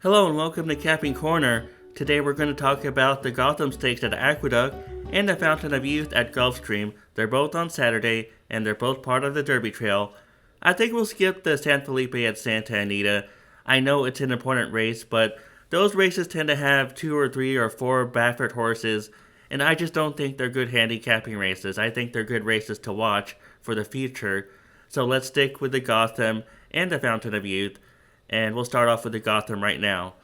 Hello and welcome to Capping Corner. Today we're going to talk about the Gotham Stakes at Aqueduct and the Fountain of Youth at Gulfstream. They're both on Saturday and they're both part of the Derby Trail. I think we'll skip the San Felipe at Santa Anita. I know it's an important race, but those races tend to have 2 or 3 or 4 Baffert horses, and I just don't think they're good handicapping races. I think they're good races to watch for the future. So let's stick with the Gotham and the Fountain of Youth. And we'll start off with the Gotham right now.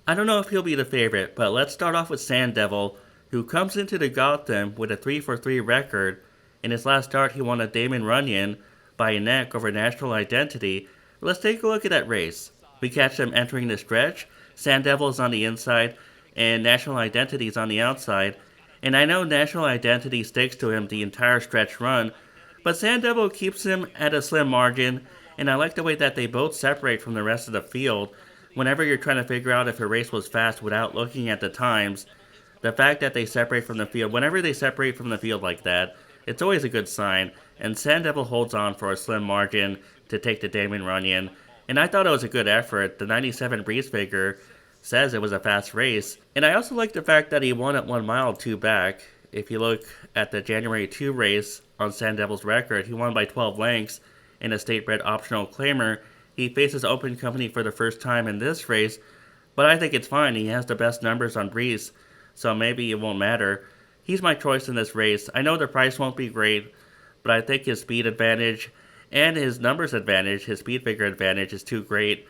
I don't know if he'll be the favorite, but let's start off with Sand Devil, who comes into the Gotham with a 3-for-3 record. In his last start, he won a Damon Runyon by a neck over National Identity. Let's take a look at that race. We catch him entering the stretch. Sand Devil is on the inside, and National Identity is on the outside. And I know National Identity sticks to him the entire stretch run, but Sand Devil keeps him at a slim margin. And I like the way that they both separate from the rest of the field. Whenever you're trying to figure out if a race was fast without looking at the times, the fact that they separate from the field, whenever they separate from the field like that, it's always a good sign. And Sand Devil holds on for a slim margin to take the Damon Runyon. And I thought it was a good effort. The 97 breeze figure says it was a fast race. And I also like the fact that he won at 1 mile 2 back. If you look at the January 2 race on Sand Devil's record, he won by 12 lengths. In a state-bred optional claimer. He faces open company for the first time in this race, but I think it's fine. He has the best numbers on Breeze, so maybe it won't matter. He's my choice in this race. I know the price won't be great, but I think his speed advantage and his numbers advantage, his speed figure advantage is too great,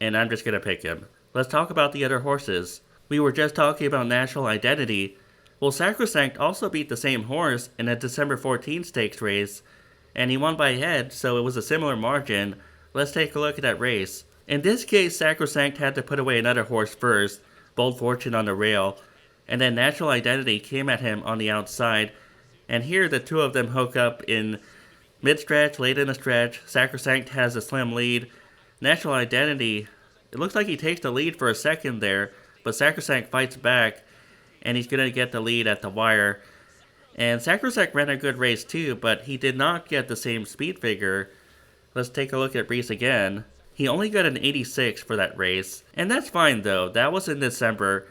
and I'm just going to pick him. Let's talk about the other horses. We were just talking about National Identity. Well, Sacrosanct also beat the same horse in a December 14 stakes race, and he won by head, so it was a similar margin. Let's take a look at that race. In this case, Sacrosanct had to put away another horse first, Bold Fortune on the rail, and then National Identity came at him on the outside, and here the two of them hook up in mid-stretch, late in the stretch. Sacrosanct has a slim lead. National Identity, it looks like he takes the lead for a second there, but Sacrosanct fights back, and he's going to get the lead at the wire. And Sacrosanct ran a good race too, but he did not get the same speed figure. Let's take a look at Breeze again. He only got an 86 for that race, and that's fine though. That was in December,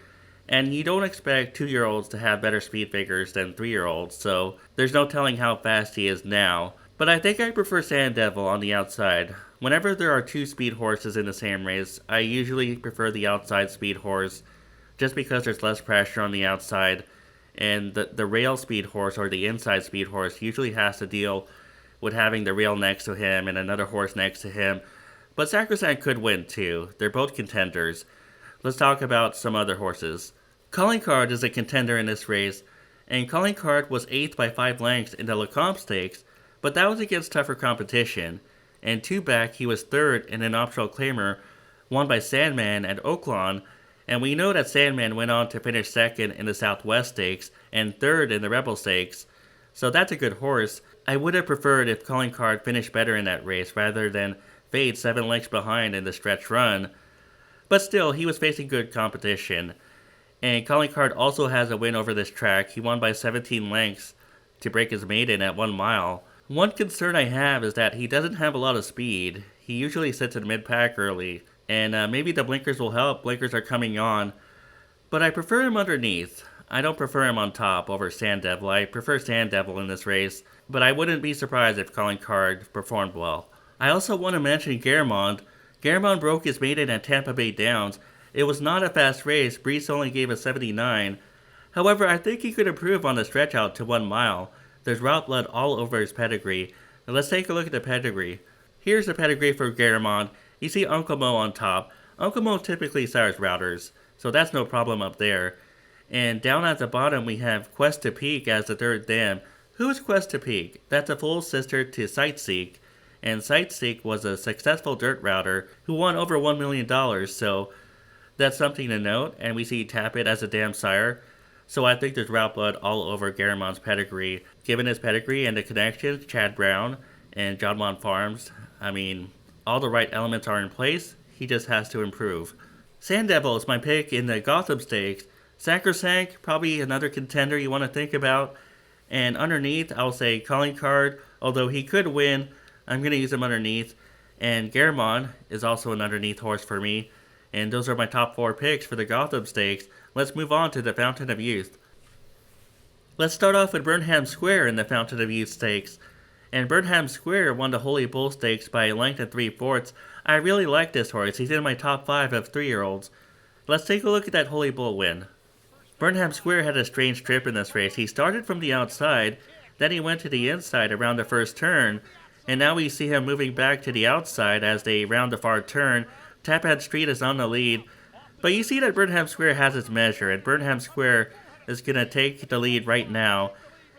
and you don't expect 2-year-olds to have better speed figures than 3-year-olds, so there's no telling how fast he is now. But I think I prefer Sand Devil on the outside. Whenever there are 2 speed horses in the same race, I usually prefer the outside speed horse, just because there's less pressure on the outside. And the rail speed horse or the inside speed horse usually has to deal with having the rail next to him and another horse next to him. But Sacrosanct could win too. They're both contenders. Let's talk about some other horses. Calling Card is a contender in this race, and Calling Card was 8th by 5 lengths in the Lecomte Stakes, but that was against tougher competition. And 2 back, he was 3rd in an optional claimer, won by Sandman at Oaklawn. And we know that Sandman went on to finish 2nd in the Southwest Stakes and 3rd in the Rebel Stakes. So that's a good horse. I would have preferred if Calling Card finished better in that race rather than fade 7 lengths behind in the stretch run. But still, he was facing good competition. And Calling Card also has a win over this track. He won by 17 lengths to break his maiden at 1 mile. One concern I have is that he doesn't have a lot of speed. He usually sits in mid-pack early. And maybe the blinkers will help. Blinkers are coming on. But I prefer him underneath. I don't prefer him on top over Sand Devil. I prefer Sand Devil in this race. But I wouldn't be surprised if Calling Card performed well. I also want to mention Garamond. Garamond broke his maiden at Tampa Bay Downs. It was not a fast race. Breeze only gave a 79. However, I think he could improve on the stretch out to 1 mile. There's route blood all over his pedigree. Now let's take a look at the pedigree. Here's the pedigree for Garamond. You see Uncle Mo on top. Uncle Mo typically sires routers, so that's no problem up there. And down at the bottom we have Quest to Peak as the 3rd dam. Who is Quest to Peak? That's a full sister to Sightseek. And Sightseek was a successful dirt router who won over $1 million, so that's something to note. And we see Tappet as a dam sire. So I think there's route blood all over Garamond's pedigree. Given his pedigree and the connections, Chad Brown and John Juan Farms, I mean, all the right elements are in place. He just has to improve. Sand Devil is my pick in the Gotham Stakes. Sacrosanct, probably another contender you want to think about. And underneath, I'll say Calling Card, although he could win, I'm going to use him underneath. And Garamond is also an underneath horse for me. And those are my top 4 picks for the Gotham Stakes. Let's move on to the Fountain of Youth. Let's start off with Burnham Square in the Fountain of Youth Stakes. And Burnham Square won the Holy Bull Stakes by a length of 3/4. I really like this horse. He's in my top 5 of 3-year-olds. Let's take a look at that Holy Bull win. Burnham Square had a strange trip in this race. He started from the outside, then he went to the inside around the first turn, and now we see him moving back to the outside as they round the far turn. Tappan Street is on the lead, but you see that Burnham Square has its measure, and Burnham Square is going to take the lead right now,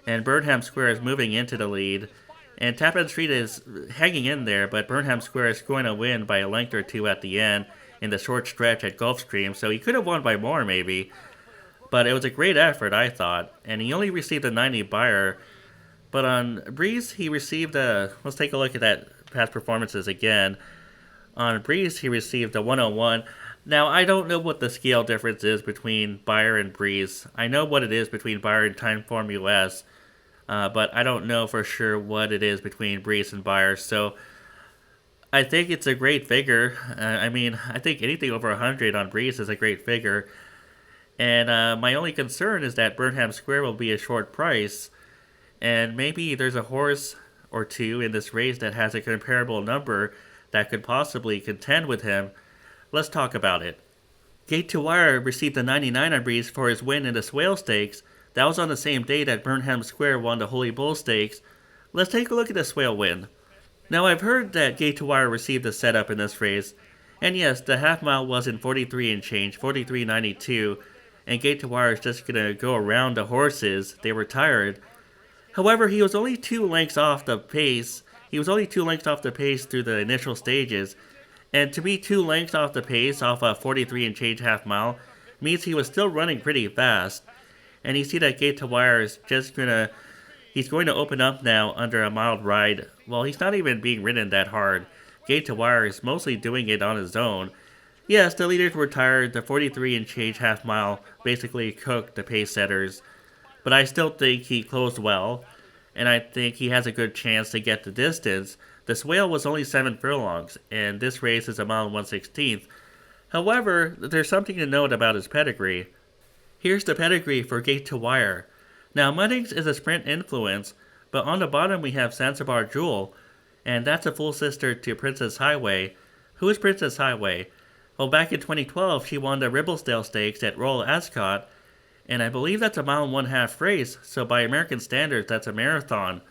and Burnham Square is moving into the lead, and Tappan Street is hanging in there, but Burnham Square is going to win by a length or 2 at the end in the short stretch at Gulfstream, so he could have won by more maybe. But it was a great effort, I thought, and he only received a 90 buyer. But on Breeze, he received a... Let's take a look at that past performances again. On Breeze, he received a 101. Now, I don't know what the scale difference is between Beyer and Breeze. I know what it is between Beyer and Timeform US, but I don't know for sure what it is between Breeze and Beyer. So, I think it's a great figure. I think anything over 100 on Breeze is a great figure. And my only concern is that Burnham Square will be a short price, and maybe there's a horse or two in this race that has a comparable number that could possibly contend with him. Let's talk about it. Gate to Wire received a 99 on Breeze for his win in the Swale Stakes. That was on the same day that Burnham Square won the Holy Bull Stakes. Let's take a look at the Swale win. Now, I've heard that Gate to Wire received a setup in this race, and yes, the half mile was in 43 and change, 43.92. And Gate to Wire is just going to go around the horses. They were tired. However, he was only 2 lengths off the pace. He was only 2 lengths off the pace through the initial stages. And to be 2 lengths off the pace off a 43 and change half mile means he was still running pretty fast. And you see that Gate to Wire is just he's going to open up now under a mild ride. Well, he's not even being ridden that hard. Gate to Wire is mostly doing it on his own. Yes, the leaders were tired. The 43 and change half mile basically cooked the pace setters. But I still think he closed well, and I think he has a good chance to get the distance. The Swale was only 7 furlongs, and this race is a mile and 1/16. However, there's something to note about his pedigree. Here's the pedigree for Gate to Wire. Now, Muddings is a sprint influence, but on the bottom we have Zanzibar Jewel, and that's a full sister to Princess Highway. Who is Princess Highway? Well, back in 2012, she won the Ribblesdale Stakes at Royal Ascot, and I believe that's a mile and 1/2 race, so by American standards, that's a marathon.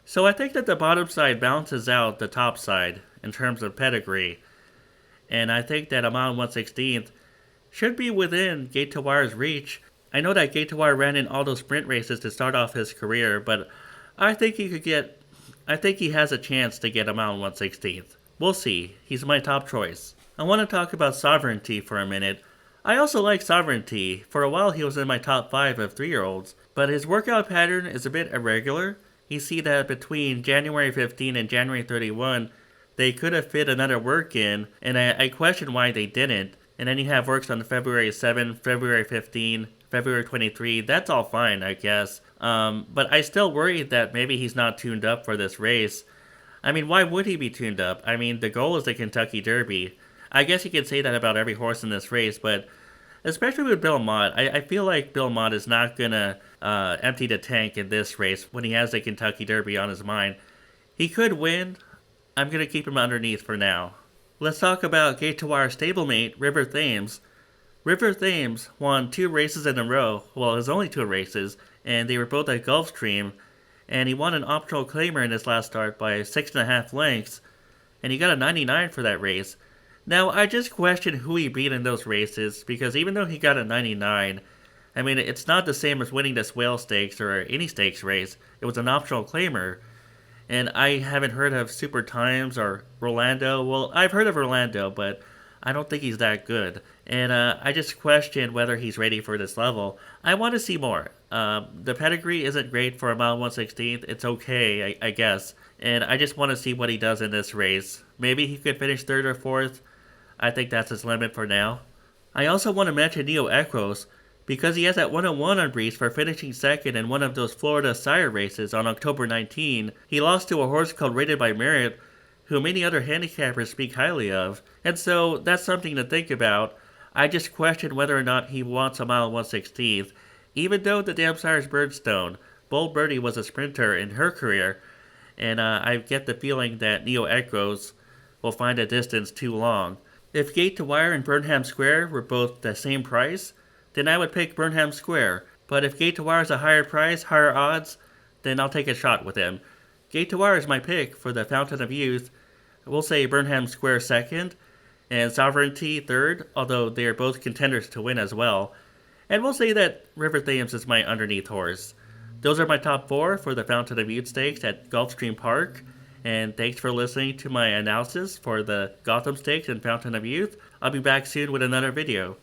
So I think that the bottom side balances out the top side in terms of pedigree, and I think that a mile and 1/16 should be within Gate to Wire's reach. I know that Gate to Wire ran in all those sprint races to start off his career, but I think he has a chance to get a mile and 1/16. We'll see. He's my top choice. I want to talk about Sovereignty for a minute. I also like Sovereignty. For a while he was in my top 5 of 3-year-olds, but his workout pattern is a bit irregular. You see that between January 15 and January 31, they could have fit another work in, and I question why they didn't. And then you have works on February 7, February 15, February 23. That's all fine, I guess. But I still worry that maybe he's not tuned up for this race. I mean, why would he be tuned up? I mean, the goal is the Kentucky Derby. I guess you could say that about every horse in this race, but especially with Bill Mott, I feel like Bill Mott is not going to empty the tank in this race when he has the Kentucky Derby on his mind. He could win. I'm going to keep him underneath for now. Let's talk about Gate to Wire stablemate, River Thames. River Thames won 2 races in a row. Well, it was only 2 races, and they were both at Gulfstream. And he won an optional claimer in his last start by 6.5 lengths, and he got a 99 for that race. Now, I just question who he beat in those races, because even though he got a 99, I mean, it's not the same as winning the Swale Stakes or any stakes race. It was an optional claimer. And I haven't heard of Super Times or Rolando. Well, I've heard of Rolando, but I don't think he's that good. And I just question whether he's ready for this level. I want to see more. The pedigree isn't great for a mile 1/16. It's okay, I guess. And I just want to see what he does in this race. Maybe he could finish 3rd or 4th. I think that's his limit for now. I also want to mention Neo Equos, because he has that 101 on Breeze for finishing 2nd in one of those Florida Sire races on October 19. He lost to a horse called Rated by Merit, who many other handicappers speak highly of, and so that's something to think about. I just question whether or not he wants a mile 116th, even though the Damsire's Birdstone, Bold Birdie was a sprinter in her career, and I get the feeling that Neo Echoes will find a distance too long. If Gate to Wire and Burnham Square were both the same price, then I would pick Burnham Square. But if Gate to Wire is a higher price, higher odds, then I'll take a shot with him. Gate to Wire is my pick for the Fountain of Youth. We'll say Burnham Square second, and Sovereignty third, although they are both contenders to win as well. And we'll say that River Thames is my underneath horse. Those are my top 4 for the Fountain of Youth Stakes at Gulfstream Park. And thanks for listening to my analysis for the Gotham Stakes and Fountain of Youth. I'll be back soon with another video.